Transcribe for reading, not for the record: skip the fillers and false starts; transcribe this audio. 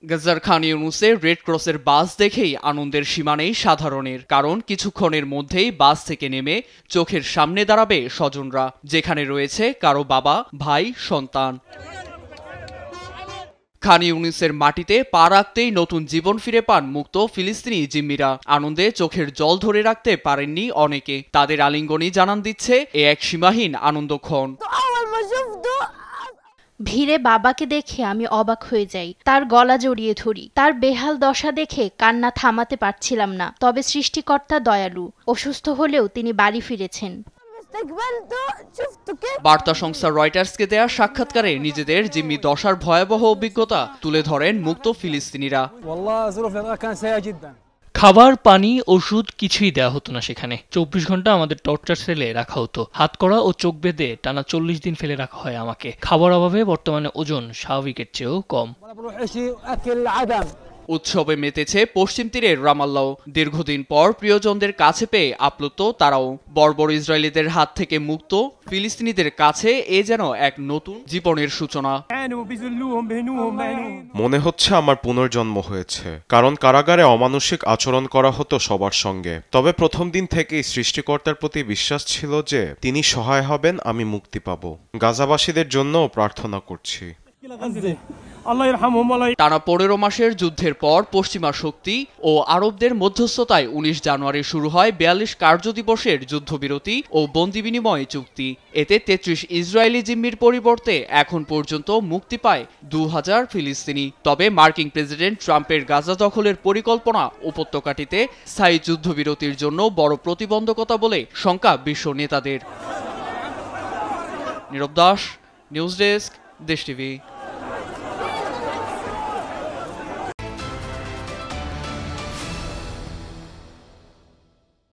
গাজার খান ইউনুসে রেড ক্রসের বাস দেখেই আনন্দের সীমা নেই সাধারণের, কারণ কিছুক্ষণের মধ্যেই বাস থেকে নেমে চোখের সামনে দাঁড়াবে স্বজনরা, যেখানে রয়েছে কারো বাবা, ভাই, সন্তান। খান ইউনিসের মাটিতে পা রাখতেই নতুন জীবন ফিরে পান মুক্ত ফিলিস্তিনি জিম্মিরা। আনন্দে চোখের জল ধরে রাখতে পারেননি অনেকে। তাদের আলিঙ্গনই জানান দিচ্ছে এ এক সীমাহীন আনন্দক্ষণ। ভিড়ে বাবাকে দেখে আমি অবাক হয়ে যাই, তার গলা জড়িয়ে ধরি। তার বেহাল দশা দেখে কান্না থামাতে পারছিলাম না। তবে সৃষ্টিকর্তা দয়ালু, অসুস্থ হলেও তিনি বাড়ি ফিরেছেন। বার্তা সংস্থা রয়টার্সকে দেয়া সাক্ষাৎকারে নিজেদের জিম্মি দশার ভয়াবহ অভিজ্ঞতা তুলে ধরেন মুক্ত ফিলিস্তিনিরা। খাবার, পানি, ওষুধ কিছুই দেওয়া হতো না সেখানে। 24 ঘন্টা আমাদের টর্চার সেলে রাখা হতো। হাতকড়া ও চোখ বেঁধে টানা 40 দিন ফেলে রাখা হয় আমাকে। খাবার অভাবে বর্তমানে ওজন স্বাভাবিকের চেয়েও কম। উৎসবে মেতেছে পশ্চিম তীরের রামাল্লাও। দীর্ঘদিন পর প্রিয়জনদের কাছে পেয়ে আপ্লুত তারাও। বর্বর ইসরায়েলিদের হাত থেকে মুক্ত ফিলিস্তিনিদের কাছে এ যেন এক নতুন জীবনের সূচনা। মনে হচ্ছে আমার পুনর্জন্ম হয়েছে, কারণ কারাগারে অমানুষিক আচরণ করা হতো সবার সঙ্গে। তবে প্রথম দিন থেকেই সৃষ্টিকর্তার প্রতি বিশ্বাস ছিল যে তিনি সহায় হবেন, আমি মুক্তি পাব। গাজাবাসীদের জন্যও প্রার্থনা করছি। টানা 15 মাসের যুদ্ধের পর পশ্চিমা শক্তি ও আরবদের মধ্যস্থতায় 19 জানুয়ারি শুরু হয় 42 কার্যদিবসের যুদ্ধবিরতি ও বন্দি বিনিময় চুক্তি। এতে 33 ইসরায়েলি জিম্মির পরিবর্তে এখন পর্যন্ত মুক্তি পায় 2000 ফিলিস্তিনি। তবে মার্কিন প্রেসিডেন্ট ট্রাম্পের গাজা দখলের পরিকল্পনা উপত্যকাটিতে স্থায়ী যুদ্ধবিরতির জন্য বড় প্রতিবন্ধকতা বলে শঙ্কা বিশ্ব নেতাদের। নীরব দাস, নিউজ ডেস্ক, দেশ টিভি।